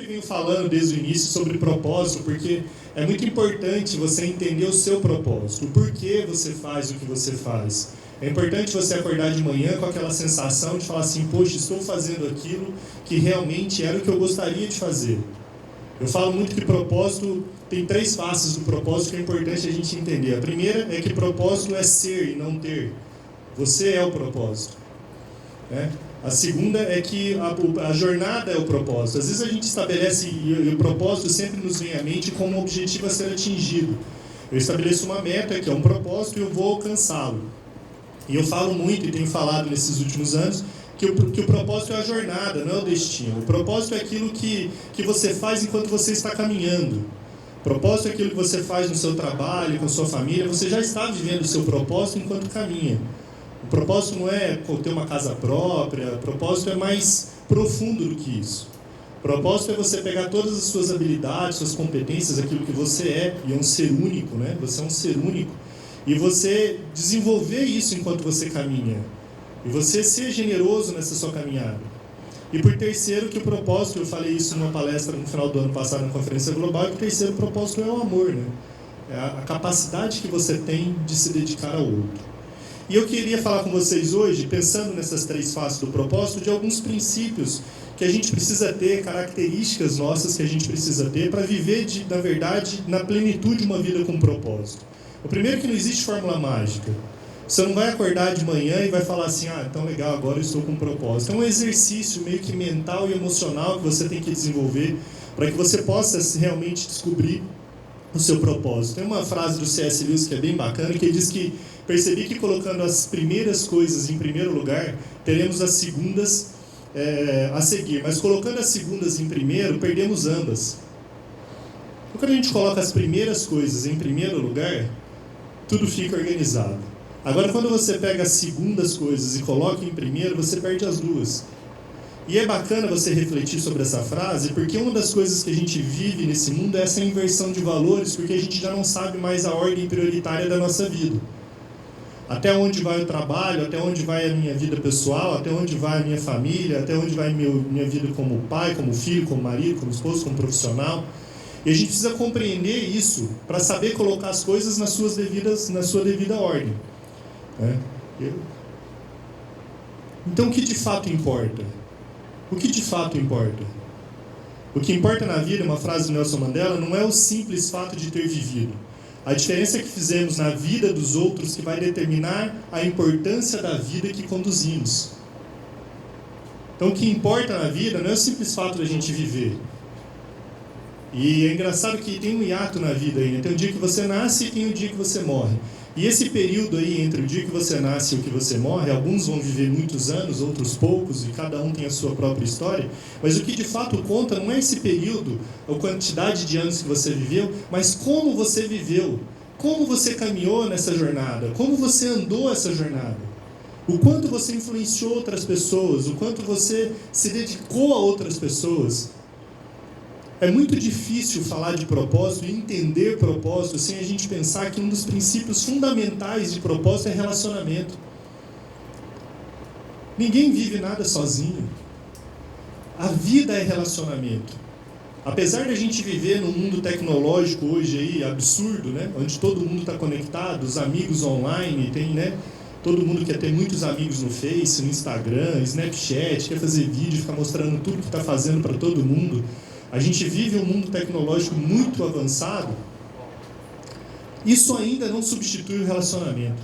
sempre venho falando desde o início sobre propósito, porque é muito importante você entender o seu propósito, o porquê você faz o que você faz. É importante você acordar de manhã com aquela sensação de falar assim, poxa, estou fazendo aquilo que realmente era o que eu gostaria de fazer. Eu falo muito que propósito, tem 3 faces do propósito que é importante a gente entender. A primeira é que propósito é ser e não ter. Você é o propósito. Né? A segunda é que a jornada é o propósito. Às vezes a gente estabelece, e o propósito sempre nos vem à mente como um objetivo a ser atingido. Eu estabeleço uma meta, que é um propósito, e eu vou alcançá-lo. E eu falo muito, e tenho falado nesses últimos anos, que o propósito é a jornada, não é o destino. O propósito é aquilo que você faz enquanto você está caminhando. O propósito é aquilo que você faz no seu trabalho, com sua família. Você já está vivendo o seu propósito enquanto caminha. O propósito não é ter uma casa própria, o propósito é mais profundo do que isso. O propósito é você pegar todas as suas habilidades, suas competências, aquilo que você é, e é um ser único, né? Você é um ser único, e você desenvolver isso enquanto você caminha. E você ser generoso nessa sua caminhada. E por terceiro, que o propósito, eu falei isso numa palestra no final do ano passado na Conferência Global, que o terceiro propósito é o amor, né? É a capacidade que você tem de se dedicar ao outro. E eu queria falar com vocês hoje, pensando nessas 3 faces do propósito, de alguns princípios que a gente precisa ter, características nossas que a gente precisa ter para viver, na verdade, na plenitude uma vida com propósito. O primeiro é que não existe fórmula mágica. Você não vai acordar de manhã e vai falar assim, então legal, agora eu estou com um propósito. É um exercício meio que mental e emocional que você tem que desenvolver para que você possa realmente descobrir o seu propósito. Tem uma frase do C.S. Lewis que é bem bacana, que ele diz que percebi que colocando as primeiras coisas em primeiro lugar, teremos as segundas a seguir. Mas colocando as segundas em primeiro, perdemos ambas. Então, quando a gente coloca as primeiras coisas em primeiro lugar, tudo fica organizado. Agora, quando você pega as segundas coisas e coloca em primeiro, você perde as duas. E é bacana você refletir sobre essa frase, porque uma das coisas que a gente vive nesse mundo é essa inversão de valores, porque a gente já não sabe mais a ordem prioritária da nossa vida. Até onde vai o trabalho, até onde vai a minha vida pessoal, até onde vai a minha família, até onde vai a minha vida como pai, como filho, como marido, como esposo, como profissional. E a gente precisa compreender isso para saber colocar as coisas na sua devida ordem. Então, o que de fato importa? O que de fato importa? O que importa na vida, uma frase do Nelson Mandela, não é o simples fato de ter vivido. A diferença que fizemos na vida dos outros que vai determinar a importância da vida que conduzimos. Então, o que importa na vida não é o simples fato da gente viver. E é engraçado que tem um hiato na vida ainda. Tem o dia que você nasce e tem o dia que você morre. E esse período aí, entre o dia que você nasce e o que você morre, alguns vão viver muitos anos, outros poucos, e cada um tem a sua própria história, mas o que de fato conta não é esse período, a quantidade de anos que você viveu, mas como você viveu, como você caminhou nessa jornada, como você andou essa jornada, o quanto você influenciou outras pessoas, o quanto você se dedicou a outras pessoas. É muito difícil falar de propósito e entender propósito sem a gente pensar que um dos princípios fundamentais de propósito é relacionamento. Ninguém vive nada sozinho. A vida é relacionamento. Apesar de a gente viver num mundo tecnológico hoje aí, absurdo, né? Onde todo mundo está conectado, os amigos online, tem, né? Todo mundo quer ter muitos amigos no Face, no Instagram, Snapchat, quer fazer vídeo, ficar mostrando tudo que está fazendo para todo mundo. A gente vive um mundo tecnológico muito avançado. Isso ainda não substitui o relacionamento.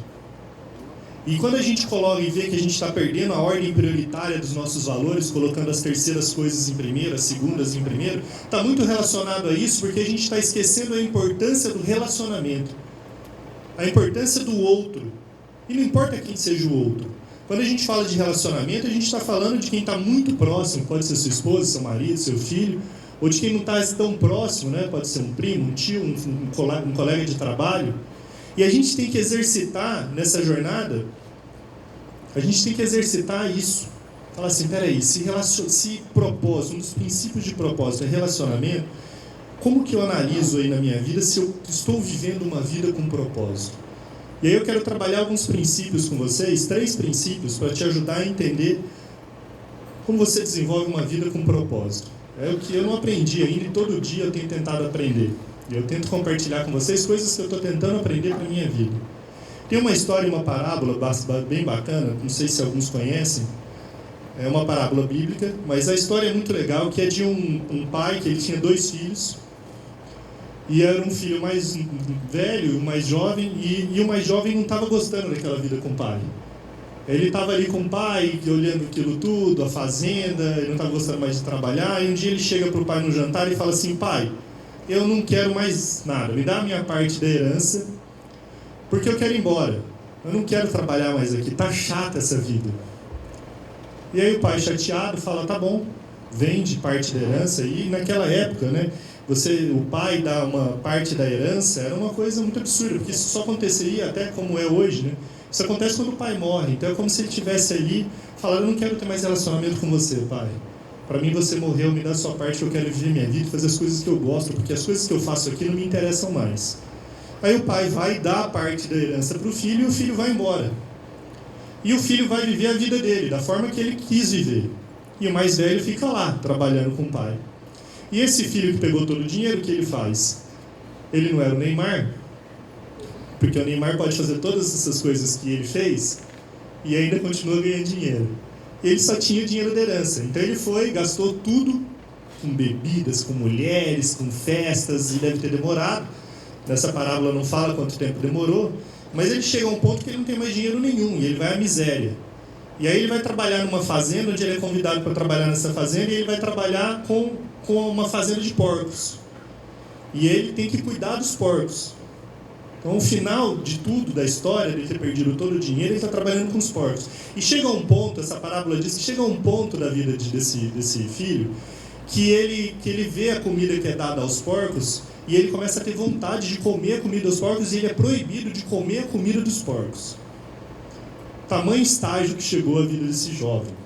E quando a gente coloca e vê que a gente está perdendo a ordem prioritária dos nossos valores, colocando as terceiras coisas em primeiro, as segundas em primeiro, está muito relacionado a isso, porque a gente está esquecendo a importância do relacionamento, a importância do outro. E não importa quem seja o outro. Quando a gente fala de relacionamento, a gente está falando de quem está muito próximo, pode ser sua esposa, seu marido, seu filho, ou de quem não está tão próximo, né? Pode ser um primo, um tio, um colega de trabalho. E a gente tem que exercitar nessa jornada, a gente tem que exercitar isso. Falar assim, peraí, se propósito, um dos princípios de propósito é relacionamento, como que eu analiso aí na minha vida se eu estou vivendo uma vida com propósito? E aí eu quero trabalhar alguns princípios com vocês, 3 princípios, para te ajudar a entender como você desenvolve uma vida com propósito. É o que eu não aprendi ainda e todo dia eu tenho tentado aprender. E eu tento compartilhar com vocês coisas que eu estou tentando aprender para a minha vida. Tem uma história, uma parábola bem bacana, não sei se alguns conhecem. É uma parábola bíblica, mas a história é muito legal, que é de um pai que ele tinha 2 filhos. E era um filho mais velho, mais jovem, e o mais jovem não estava gostando daquela vida com o pai. Ele estava ali com o pai, olhando aquilo tudo, a fazenda, ele não estava gostando mais de trabalhar, e um dia ele chega para o pai no jantar e fala assim: pai, eu não quero mais nada, me dá a minha parte da herança, porque eu quero ir embora, eu não quero trabalhar mais aqui, tá chata essa vida. E aí o pai, chateado, fala: tá bom, vende parte da herança. E naquela época, né, o pai dar uma parte da herança era uma coisa muito absurda, porque isso só aconteceria, até como é hoje, né? Isso acontece quando o pai morre. Então é como se ele estivesse ali falando: eu não quero ter mais relacionamento com você, pai. Para mim você morreu, me dá a sua parte, que eu quero viver minha vida, fazer as coisas que eu gosto, porque as coisas que eu faço aqui não me interessam mais. Aí o pai vai dar a parte da herança para o filho e o filho vai embora. E o filho vai viver a vida dele, da forma que ele quis viver. E o mais velho fica lá, trabalhando com o pai. E esse filho que pegou todo o dinheiro, o que ele faz? Ele não era o Neymar, porque o Neymar pode fazer todas essas coisas que ele fez e ainda continua ganhando dinheiro. Ele só tinha o dinheiro da herança. Então ele foi, gastou tudo com bebidas, com mulheres, com festas, e deve ter demorado. Nessa parábola não fala quanto tempo demorou, mas ele chega a um ponto que ele não tem mais dinheiro nenhum, e ele vai à miséria. E aí ele vai trabalhar numa fazenda, onde ele é convidado para trabalhar nessa fazenda, e ele vai trabalhar com uma fazenda de porcos. E ele tem que cuidar dos porcos. Então, o final de tudo, da história, de ele ter perdido todo o dinheiro, ele está trabalhando com os porcos. E chega a um ponto, essa parábola diz que chega a um ponto da vida desse filho, que ele vê a comida que é dada aos porcos, e ele começa a ter vontade de comer a comida dos porcos, e ele é proibido de comer a comida dos porcos. Tamanho estágio que chegou a vida desse jovem.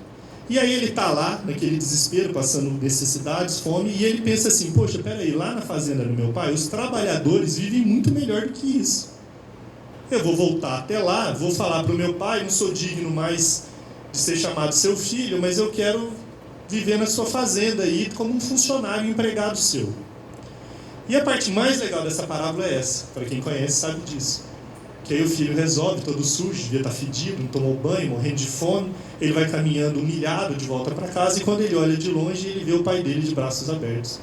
E aí ele está lá, naquele desespero, passando necessidades, fome, e ele pensa assim: poxa, peraí, lá na fazenda do meu pai, os trabalhadores vivem muito melhor do que isso. Eu vou voltar até lá, vou falar para o meu pai: não sou digno mais de ser chamado seu filho, mas eu quero viver na sua fazenda aí como um funcionário, um empregado seu. E a parte mais legal dessa parábola é essa, para quem conhece sabe disso. Que aí o filho resolve, todo sujo, devia estar fedido, não tomou banho, morrendo de fome. Ele vai caminhando humilhado de volta para casa, e quando ele olha de longe, ele vê o pai dele de braços abertos.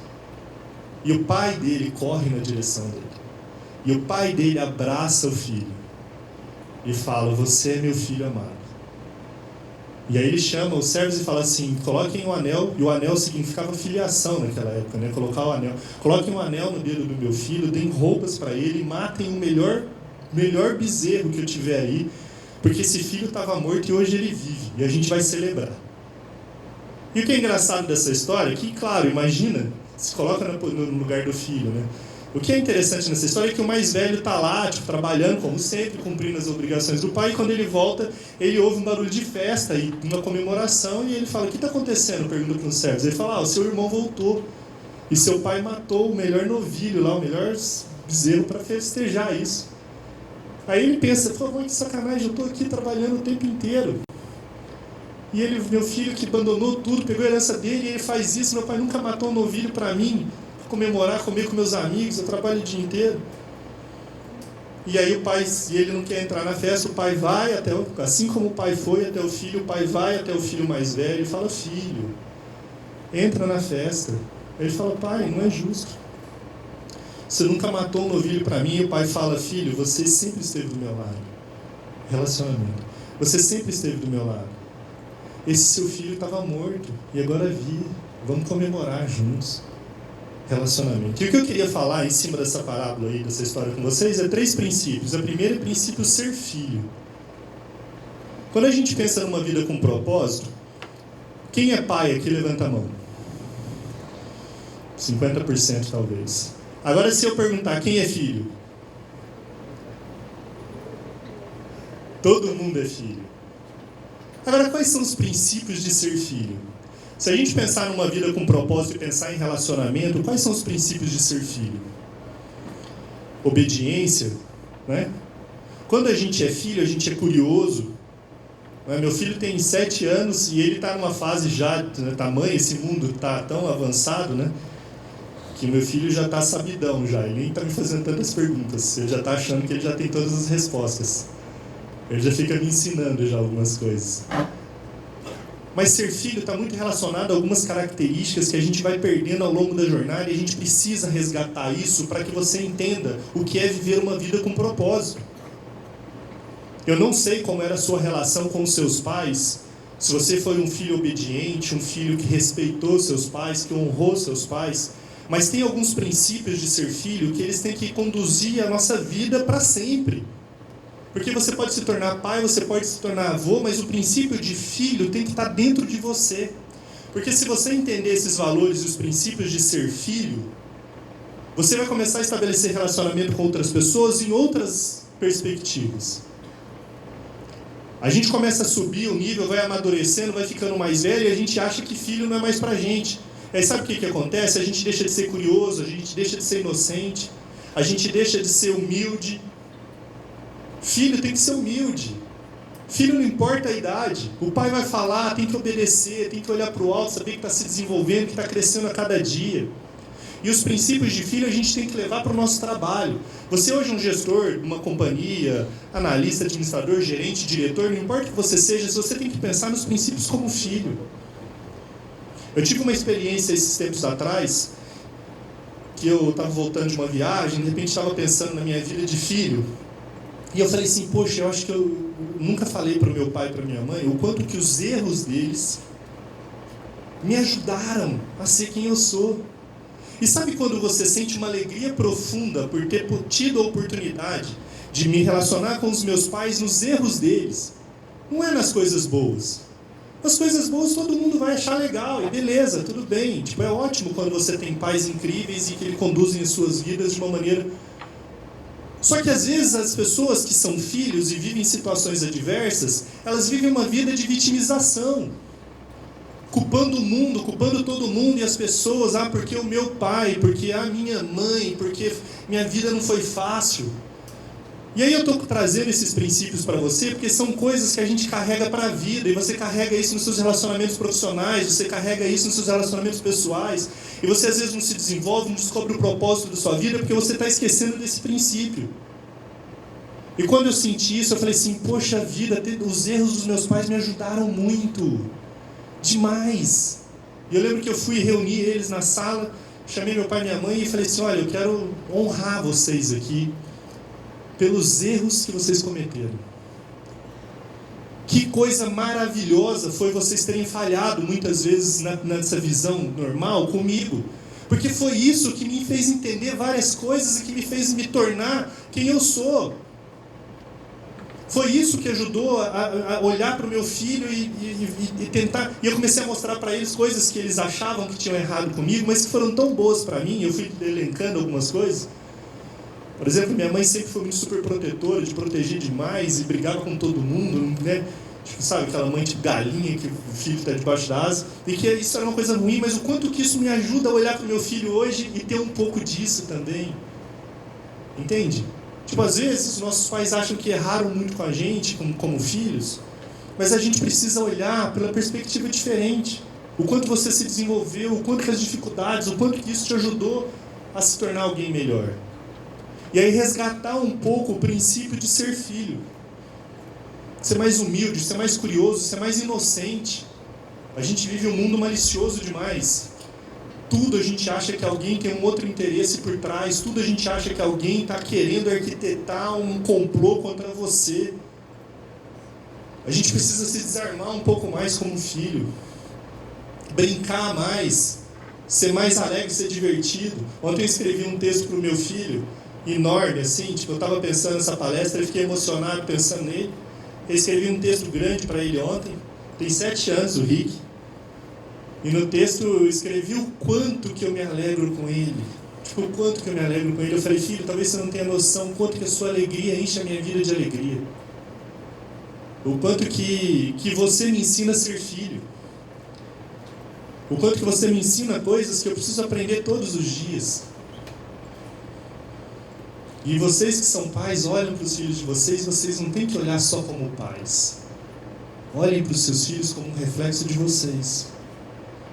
E o pai dele corre na direção dele. E o pai dele abraça o filho e fala: você é meu filho amado. E aí ele chama os servos e fala assim: coloquem o anel, e o anel significava filiação naquela época, né? Colocar o anel. Coloquem um anel no dedo do meu filho, deem roupas para ele, e matem o melhor bezerro que eu tiver aí, porque esse filho estava morto e hoje ele vive, e a gente vai celebrar. E o que é engraçado dessa história é que, claro, imagina, se coloca no lugar do filho, né? O que é interessante nessa história é que o mais velho está lá, trabalhando como sempre, cumprindo as obrigações do pai, e quando ele volta, ele ouve um barulho de festa e uma comemoração, e ele fala: o que está acontecendo? Pergunta para os servos. Ele fala: o seu irmão voltou, e seu pai matou o melhor novilho lá, o melhor bezerro para festejar isso. Aí ele pensa: pô, que sacanagem, eu estou aqui trabalhando o tempo inteiro. E ele, meu filho que abandonou tudo, pegou a herança dele, e ele faz isso. Meu pai nunca matou um novilho para mim, para comemorar, comer com meus amigos, eu trabalho o dia inteiro. E aí o pai, e ele não quer entrar na festa, o pai vai assim como o pai foi até o filho, o pai vai até o filho mais velho e fala: filho, entra na festa. Aí ele fala: pai, não é justo. Você nunca matou um novilho para mim. E o pai fala: filho, você sempre esteve do meu lado. Relacionamento. Você sempre esteve do meu lado. Esse seu filho estava morto e agora vive. Vamos comemorar juntos. Relacionamento. E o que eu queria falar em cima dessa parábola aí, dessa história com vocês, é 3 princípios. O primeiro é o princípio ser filho. Quando a gente pensa numa vida com propósito, quem é pai aqui, levanta a mão. 50% talvez. Agora, se eu perguntar quem é filho? Todo mundo é filho. Agora, quais são os princípios de ser filho? Se a gente pensar numa vida com propósito e pensar em relacionamento, quais são os princípios de ser filho? Obediência, né? Quando a gente é filho, a gente é curioso, Meu filho tem 7 anos e ele está numa fase já, tamanho, esse mundo está tão avançado, né? Que meu filho já está sabidão já, ele nem está me fazendo tantas perguntas, ele já está achando que ele já tem todas as respostas. Ele já fica me ensinando já algumas coisas. Mas ser filho está muito relacionado a algumas características que a gente vai perdendo ao longo da jornada e a gente precisa resgatar isso para que você entenda o que é viver uma vida com propósito. Eu não sei como era a sua relação com os seus pais, se você foi um filho obediente, um filho que respeitou seus pais, que honrou seus pais, mas tem alguns princípios de ser filho que eles têm que conduzir a nossa vida para sempre. Porque você pode se tornar pai, você pode se tornar avô, mas o princípio de filho tem que estar dentro de você. Porque se você entender esses valores e os princípios de ser filho, você vai começar a estabelecer relacionamento com outras pessoas em outras perspectivas. A gente começa a subir o nível, vai amadurecendo, vai ficando mais velho e a gente acha que filho não é mais pra gente. Aí sabe o que acontece? A gente deixa de ser curioso, a gente deixa de ser inocente, a gente deixa de ser humilde. Filho tem que ser humilde. Filho não importa a idade. O pai vai falar, tem que obedecer, tem que olhar para o alto, saber que está se desenvolvendo, que está crescendo a cada dia. E os princípios de filho a gente tem que levar para o nosso trabalho. Você hoje é um gestor de uma companhia, analista, administrador, gerente, diretor, não importa o que você seja, você tem que pensar nos princípios como filho. Eu tive uma experiência esses tempos atrás, que eu estava voltando de uma viagem, de repente estava pensando na minha vida de filho, e eu falei assim, poxa, eu acho que eu nunca falei para o meu pai e para a minha mãe o quanto que os erros deles me ajudaram a ser quem eu sou. E sabe quando você sente uma alegria profunda por ter tido a oportunidade de me relacionar com os meus pais nos erros deles? Não é nas coisas boas. As coisas boas todo mundo vai achar legal, e beleza, tudo bem. É ótimo quando você tem pais incríveis e que eles conduzem as suas vidas de uma maneira... Só que às vezes as pessoas que são filhos e vivem situações adversas, elas vivem uma vida de vitimização. Culpando o mundo, culpando todo mundo e as pessoas, porque o meu pai, porque a minha mãe, porque minha vida não foi fácil. E aí eu estou trazendo esses princípios para você, porque são coisas que a gente carrega para a vida, e você carrega isso nos seus relacionamentos profissionais, você carrega isso nos seus relacionamentos pessoais, e você às vezes não se desenvolve, não descobre o propósito da sua vida, porque você está esquecendo desse princípio. E quando eu senti isso, eu falei assim, poxa vida, os erros dos meus pais me ajudaram muito. Demais. E eu lembro que eu fui reunir eles na sala, chamei meu pai e minha mãe e falei assim, olha, eu quero honrar vocês aqui pelos erros que vocês cometeram. Que coisa maravilhosa foi vocês terem falhado muitas vezes nessa visão normal comigo. Porque foi isso que me fez entender várias coisas e que me fez me tornar quem eu sou. Foi isso que ajudou a olhar para o meu filho e tentar... E eu comecei a mostrar para eles coisas que eles achavam que tinham errado comigo, mas que foram tão boas para mim. Eu fui elencando algumas coisas. Por exemplo, minha mãe sempre foi muito super protetora, de proteger demais e brigava com todo mundo, né? Sabe, aquela mãe de galinha que o filho está debaixo da asa. E que isso era uma coisa ruim, mas o quanto que isso me ajuda a olhar para o meu filho hoje e ter um pouco disso também. Entende? Às vezes, os nossos pais acham que erraram muito com a gente, como filhos, mas a gente precisa olhar pela perspectiva diferente. O quanto você se desenvolveu, o quanto que as dificuldades, o quanto que isso te ajudou a se tornar alguém melhor. E aí resgatar um pouco o princípio de ser filho. Ser mais humilde, ser mais curioso, ser mais inocente. A gente vive um mundo malicioso demais. Tudo a gente acha que alguém tem um outro interesse por trás. Tudo a gente acha que alguém está querendo arquitetar um complô contra você. A gente precisa se desarmar um pouco mais como filho. Brincar mais. Ser mais alegre, ser divertido. Ontem eu escrevi um texto para o meu filho, enorme, assim. Eu estava pensando nessa palestra e fiquei emocionado pensando nele. Eu escrevi um texto grande para ele ontem. Tem 7 anos, o Rick. E no texto eu escrevi o quanto que eu me alegro com ele. O quanto que eu me alegro com ele. Eu falei, filho, talvez você não tenha noção o quanto que a sua alegria enche a minha vida de alegria. O quanto que você me ensina a ser filho. O quanto que você me ensina coisas que eu preciso aprender todos os dias. E vocês que são pais, olham para os filhos de vocês, vocês não têm que olhar só como pais. Olhem para os seus filhos como um reflexo de vocês.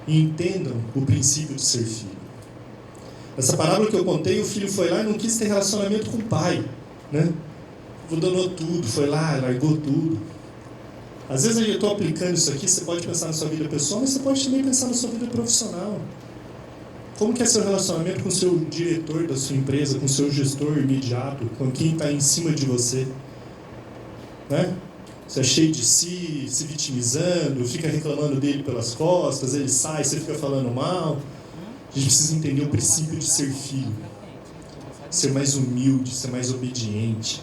E entendam o princípio de ser filho. Essa parábola que eu contei, o filho foi lá e não quis ter relacionamento com o pai, né? Abandonou tudo, foi lá, largou tudo. Às vezes eu estou aplicando isso aqui, você pode pensar na sua vida pessoal, mas você pode também pensar na sua vida profissional. Como que é seu relacionamento com o seu diretor da sua empresa, com o seu gestor imediato, com quem está em cima de você? Né? Você é cheio de si, se vitimizando, fica reclamando dele pelas costas, ele sai, você fica falando mal. A gente precisa entender o princípio de ser filho. Ser mais humilde, ser mais obediente.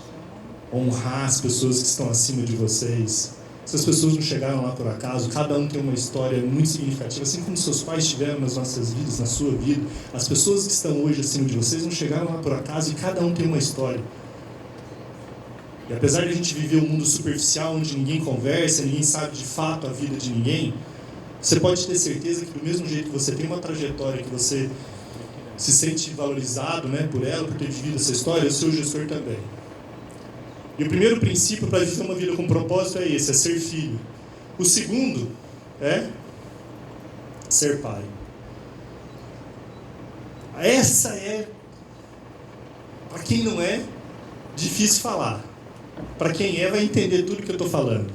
Honrar as pessoas que estão acima de vocês. Essas pessoas não chegaram lá por acaso, cada um tem uma história muito significativa, assim como seus pais tiveram nas nossas vidas, na sua vida. As pessoas que estão hoje acima de vocês não chegaram lá por acaso e cada um tem uma história. E apesar de a gente viver um mundo superficial, onde ninguém conversa, ninguém sabe de fato a vida de ninguém, você pode ter certeza que do mesmo jeito que você tem uma trajetória, que você se sente valorizado, né, por ela, por ter vivido essa história, o seu gestor também. E o primeiro princípio para viver uma vida com propósito é esse, é ser filho. O segundo é ser pai. Essa é, para quem não é, difícil falar. Para quem é, vai entender tudo que eu estou falando.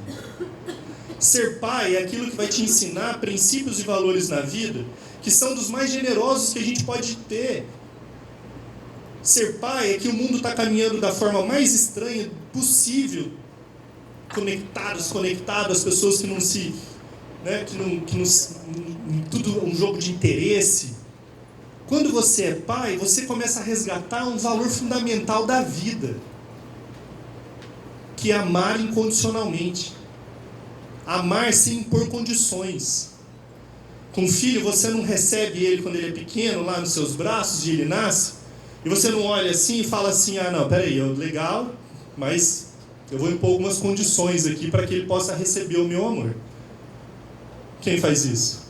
Ser pai é aquilo que vai te ensinar princípios e valores na vida que são dos mais generosos que a gente pode ter. Ser pai é que o mundo está caminhando da forma mais estranha possível, conectado às pessoas que não se, né, tudo é um jogo de interesse. Quando você é pai, você começa a resgatar um valor fundamental da vida, que é amar incondicionalmente, amar sem impor condições. Com o filho, você não recebe ele quando ele é pequeno, lá nos seus braços, e ele nasce. E você não olha assim e fala assim, ah não, peraí, legal, mas eu vou impor algumas condições aqui para que ele possa receber o meu amor. Quem faz isso?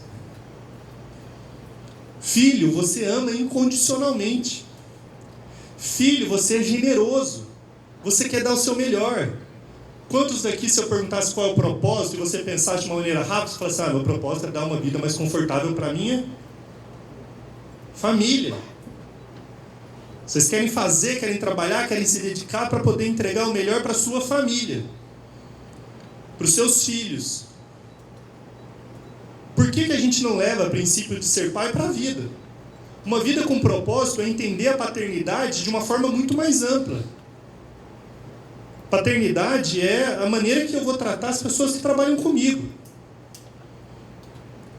Filho, você ama incondicionalmente. Filho, você é generoso. Você quer dar o seu melhor. Quantos daqui, se eu perguntasse qual é o propósito, e você pensasse de uma maneira rápida, você falasse, meu propósito é dar uma vida mais confortável para a minha família. Vocês querem fazer, querem trabalhar, querem se dedicar para poder entregar o melhor para a sua família, para os seus filhos. Por que a gente não leva o princípio de ser pai para a vida? Uma vida com propósito é entender a paternidade de uma forma muito mais ampla. Paternidade é a maneira que eu vou tratar as pessoas que trabalham comigo.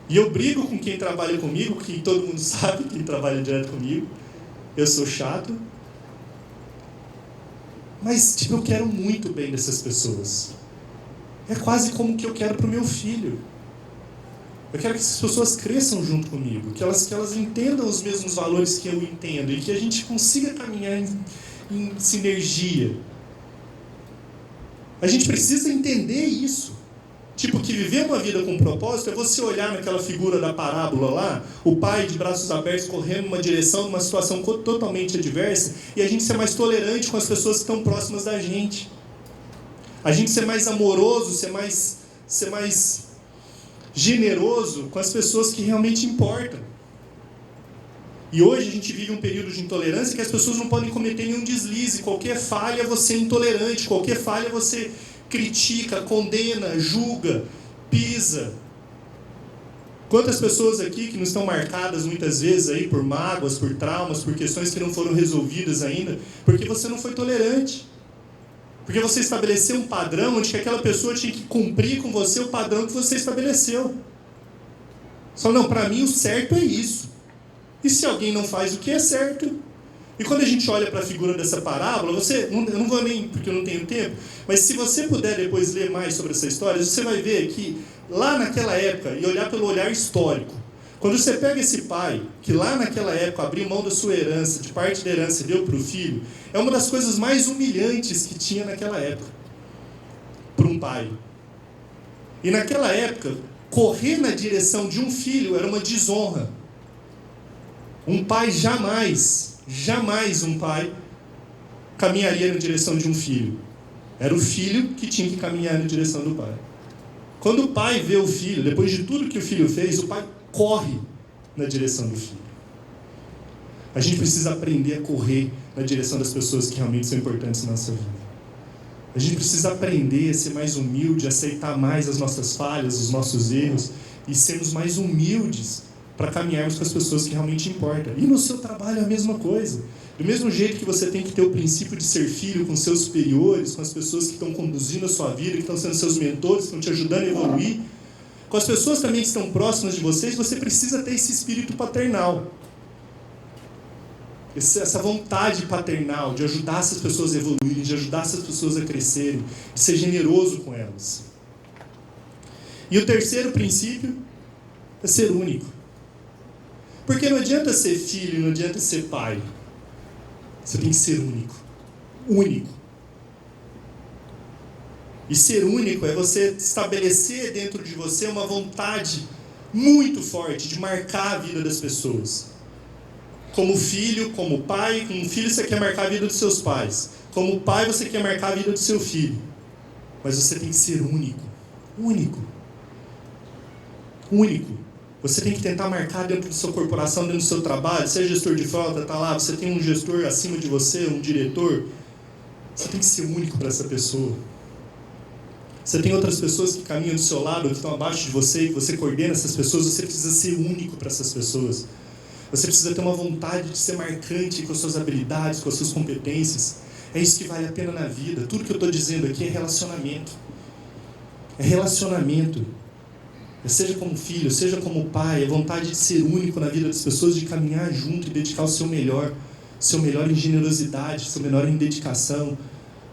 E eu brigo com quem trabalha comigo, que todo mundo sabe, quem trabalha direto comigo. Eu sou chato. Mas, eu quero muito bem dessas pessoas. É quase como que eu quero para o meu filho. Eu quero que essas pessoas cresçam junto comigo, que elas entendam os mesmos valores que eu entendo e que a gente consiga caminhar em sinergia. A gente precisa entender isso. Tipo, que viver uma vida com propósito é você olhar naquela figura da parábola lá, o pai de braços abertos correndo numa direção, numa situação totalmente adversa, e a gente ser mais tolerante com as pessoas que estão próximas da gente. A gente ser mais amoroso, ser mais generoso com as pessoas que realmente importam. E hoje a gente vive um período de intolerância que as pessoas não podem cometer nenhum deslize. Qualquer falha você é intolerante, qualquer falha você critica, condena, julga, pisa. Quantas pessoas aqui que não estão marcadas muitas vezes aí por mágoas, por traumas, por questões que não foram resolvidas ainda, porque você não foi tolerante. Porque você estabeleceu um padrão onde que aquela pessoa tinha que cumprir com você o padrão que você estabeleceu. Só não, para mim o certo é isso. E se alguém não faz o que é certo? E quando a gente olha para a figura dessa parábola, eu não vou nem, porque eu não tenho tempo, mas se você puder depois ler mais sobre essa história, você vai ver que lá naquela época, e olhar pelo olhar histórico, quando você pega esse pai, que lá naquela época abriu mão da sua herança, de parte da herança e deu para o filho, é uma das coisas mais humilhantes que tinha naquela época, para um pai. E naquela época, correr na direção de um filho era uma desonra. Um pai jamais um pai caminharia na direção de um filho. Era o filho que tinha que caminhar na direção do pai. Quando o pai vê o filho, depois de tudo que o filho fez, o pai corre na direção do filho. A gente precisa aprender a correr na direção das pessoas que realmente são importantes na nossa vida. A gente precisa aprender a ser mais humilde, a aceitar mais as nossas falhas, os nossos erros, e sermos mais humildes para caminharmos com as pessoas que realmente importam. E no seu trabalho é a mesma coisa. Do mesmo jeito que você tem que ter o princípio de ser filho com seus superiores, com as pessoas que estão conduzindo a sua vida, que estão sendo seus mentores, que estão te ajudando a evoluir, com as pessoas também que estão próximas de vocês, você precisa ter esse espírito paternal. Essa vontade paternal de ajudar essas pessoas a evoluírem, de ajudar essas pessoas a crescerem, de ser generoso com elas. E o terceiro princípio é ser único. Porque não adianta ser filho, não adianta ser pai. Você tem que ser único. Único. E ser único é você estabelecer dentro de você uma vontade muito forte de marcar a vida das pessoas. Como filho, como pai, como filho você quer marcar a vida dos seus pais. Como pai você quer marcar a vida do seu filho. Mas você tem que ser único. Único. Único. Você tem que tentar marcar dentro da sua corporação, dentro do seu trabalho. Você é gestor de frota, está lá, você tem um gestor acima de você, um diretor. Você tem que ser único para essa pessoa. Você tem outras pessoas que caminham do seu lado, que estão abaixo de você, que você coordena essas pessoas. Você precisa ser único para essas pessoas. Você precisa ter uma vontade de ser marcante com as suas habilidades, com as suas competências. É isso que vale a pena na vida. Tudo que eu estou dizendo aqui é relacionamento. É relacionamento. Seja como filho, seja como pai, a vontade de ser único na vida das pessoas, de caminhar junto e dedicar o seu melhor em generosidade, seu melhor em dedicação.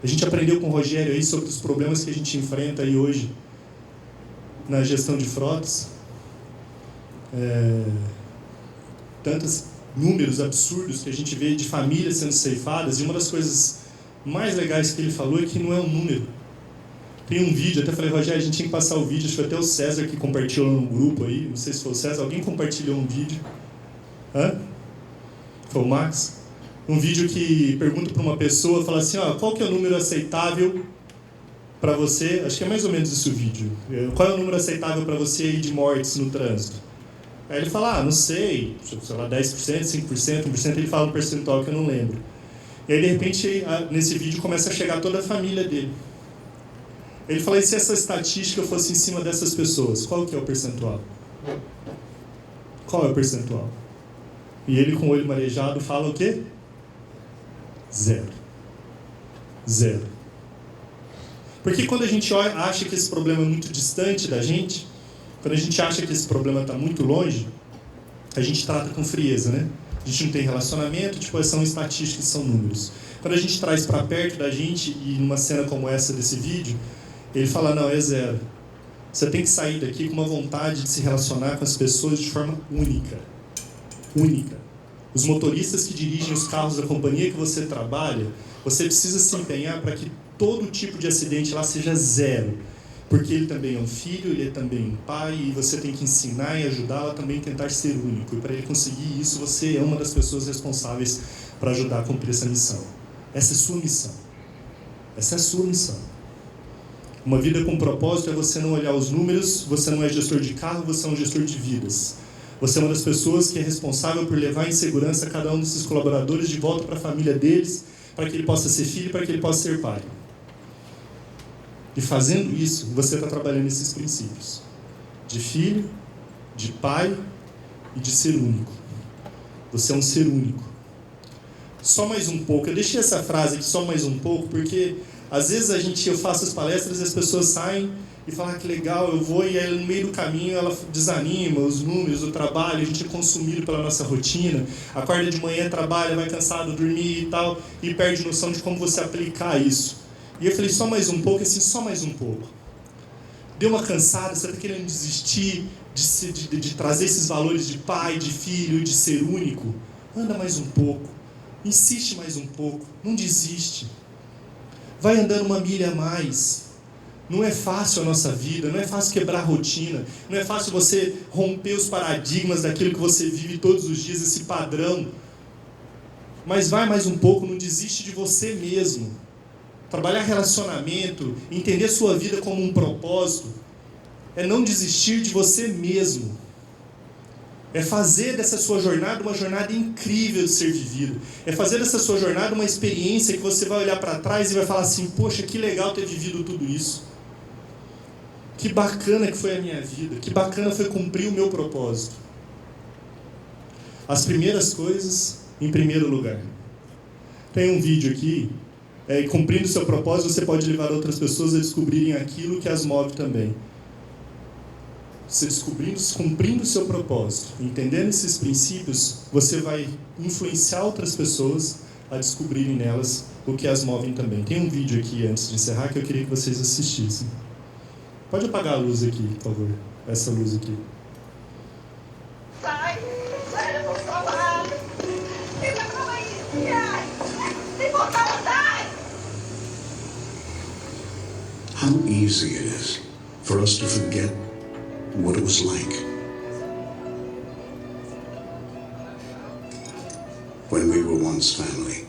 A gente aprendeu com o Rogério aí sobre os problemas que a gente enfrenta aí hoje na gestão de frotas. Tantos números absurdos que a gente vê de famílias sendo ceifadas, e uma das coisas mais legais que ele falou é que não é um número. Tem um vídeo, até falei, Rogério, a gente tinha que passar o vídeo, acho que foi até o César que compartilhou no grupo aí, não sei se foi o César, alguém compartilhou um vídeo. Foi o Max? Um vídeo que pergunta para uma pessoa, fala assim, qual que é o número aceitável para você, acho que é mais ou menos esse o vídeo, qual é o número aceitável para você ir de mortes no trânsito? Aí ele fala, não sei lá, 10%, 5%, 1%, ele fala um percentual que eu não lembro. E aí, de repente, nesse vídeo começa a chegar toda a família dele. Ele fala, e se essa estatística fosse em cima dessas pessoas, qual que é o percentual? Qual é o percentual? E ele, com o olho marejado, fala o quê? 0. Porque quando a gente acha que esse problema é muito distante da gente, quando a gente acha que esse problema está muito longe, a gente trata com frieza, né? A gente não tem relacionamento, são estatísticas, são números. Quando a gente traz para perto da gente, e numa cena como essa desse vídeo, ele fala, não, é 0. Você tem que sair daqui com uma vontade de se relacionar com as pessoas de forma única. Única. Os motoristas que dirigem os carros da companhia que você trabalha, você precisa se empenhar para que todo tipo de acidente lá seja 0. Porque ele também é um filho, ele é também um pai, e você tem que ensinar e ajudá-lo a também tentar ser único. E para ele conseguir isso, você é uma das pessoas responsáveis para ajudar a cumprir essa missão. Essa é a sua missão. Essa é a sua missão. Uma vida com propósito é você não olhar os números, você não é gestor de carro, você é um gestor de vidas. Você é uma das pessoas que é responsável por levar em segurança cada um desses colaboradores de volta para a família deles, para que ele possa ser filho, para que ele possa ser pai. E fazendo isso, você está trabalhando esses princípios. De filho, de pai e de ser único. Você é um ser único. Só mais um pouco. Eu deixei essa frase aqui, só mais um pouco, porque às vezes eu faço as palestras e as pessoas saem e falam, que legal, eu vou, e aí no meio do caminho ela desanima, os números, o trabalho, a gente é consumido pela nossa rotina, acorda de manhã, trabalha, vai cansado, dormir e tal, e perde noção de como você aplicar isso. E eu falei, só mais um pouco, assim, só mais um pouco. Deu uma cansada, você está querendo desistir de trazer esses valores de pai, de filho, de ser único? Anda mais um pouco, insiste mais um pouco, não desiste. Vai andando uma milha a mais. Não é fácil a nossa vida, não é fácil quebrar a rotina, não é fácil você romper os paradigmas daquilo que você vive todos os dias, esse padrão. Mas vai mais um pouco, não desiste de você mesmo. Trabalhar relacionamento, entender sua vida como um propósito, é não desistir de você mesmo. É fazer dessa sua jornada uma jornada incrível de ser vivida. É fazer dessa sua jornada uma experiência que você vai olhar para trás e vai falar assim, poxa, que legal ter vivido tudo isso. Que bacana que foi a minha vida. Que bacana foi cumprir o meu propósito. As primeiras coisas, em primeiro lugar. Tem um vídeo aqui, cumprindo o seu propósito, você pode levar outras pessoas a descobrirem aquilo que as move também. Você cumprindo o seu propósito, entendendo esses princípios, você vai influenciar outras pessoas a descobrirem nelas o que as movem também. Tem um vídeo aqui, antes de encerrar, que eu queria que vocês assistissem. Pode apagar a luz aqui, por favor. Essa luz aqui. Sai! Sai, eu vou salvar! Fica com a Ai! Se voltar, sai! How easy it is for us to forget what it was like when we were once family.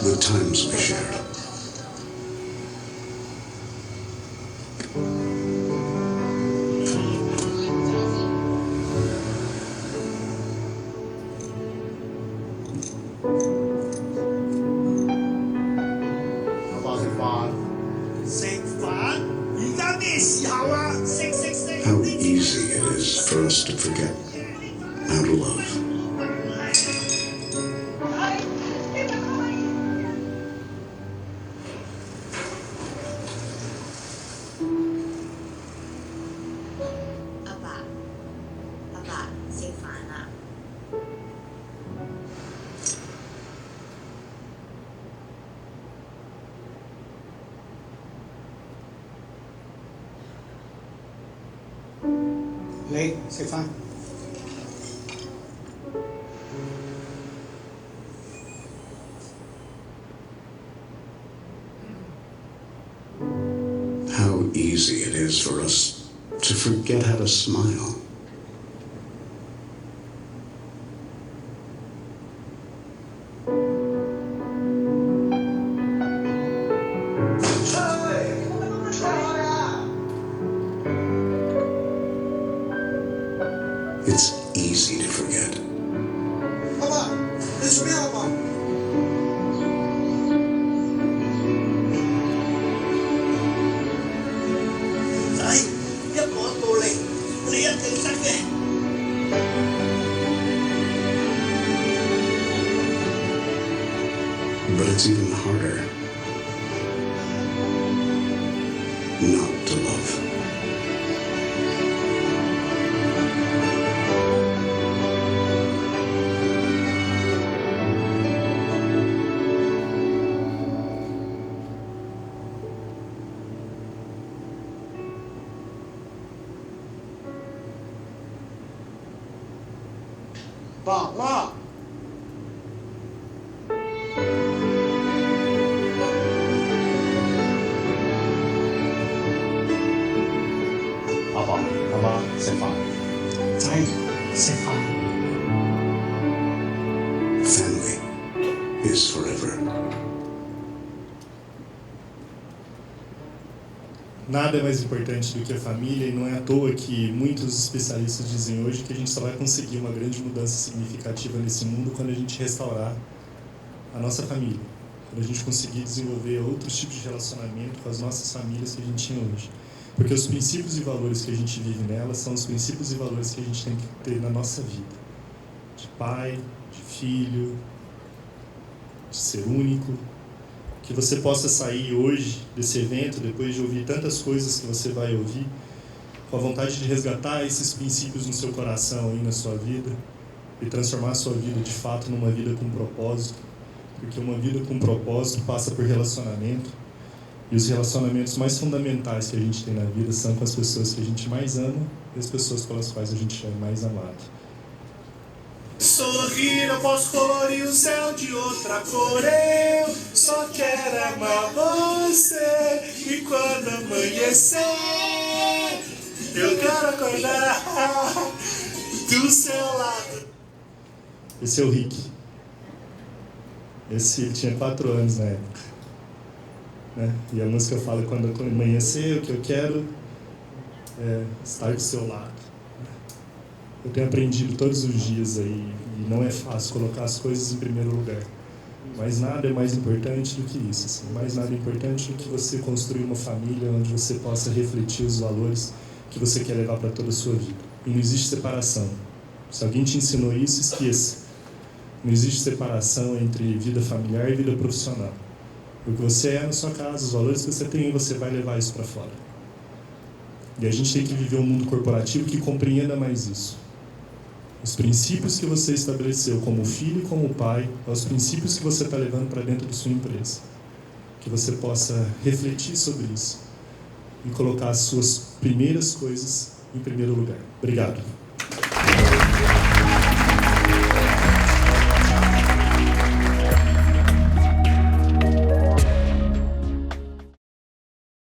The times we shared. How easy it is for us to forget how to love. Lei, você faz. How easy it is for us to forget how to smile. It's easy to forget. Papa, deixa eu ver, papa. Sai! Eu boto o leite. Leia tem que saber. But it's even harder not to love. Papa. Papa, você faz. Sai, você faz. Family is forever. Nada é mais importante do que a família, e não é à toa que muitos especialistas dizem hoje que a gente só vai conseguir uma grande mudança significativa nesse mundo quando a gente restaurar a nossa família, quando a gente conseguir desenvolver outros tipos de relacionamento com as nossas famílias que a gente tinha hoje. Porque os princípios e valores que a gente vive nelas são os princípios e valores que a gente tem que ter na nossa vida. De pai, de filho, de ser único. Que você possa sair hoje desse evento, depois de ouvir tantas coisas que você vai ouvir, com a vontade de resgatar esses princípios no seu coração e na sua vida, e transformar a sua vida de fato numa vida com propósito, porque uma vida com propósito passa por relacionamento, e os relacionamentos mais fundamentais que a gente tem na vida são com as pessoas que a gente mais ama e as pessoas pelas quais a gente é mais amado. Sorrir, eu posso colorir o céu de outra cor. Eu só quero amar você. E quando amanhecer, eu quero acordar do seu lado. Esse é o Rick. Ele tinha 4 anos na época. Né? E a música fala: quando amanhecer, o que eu quero é estar do seu lado. Eu tenho aprendido todos os dias aí, e não é fácil colocar as coisas em primeiro lugar. Mas nada é mais importante do que isso. Assim. Mais nada é importante do que você construir uma família onde você possa refletir os valores que você quer levar para toda a sua vida. E não existe separação. Se alguém te ensinou isso, esqueça. Não existe separação entre vida familiar e vida profissional. O que você é na sua casa, os valores que você tem, você vai levar isso para fora. E a gente tem que viver um mundo corporativo que compreenda mais isso. Os princípios que você estabeleceu como filho e como pai, são os princípios que você está levando para dentro de sua empresa. Que você possa refletir sobre isso e colocar as suas primeiras coisas em primeiro lugar. Obrigado.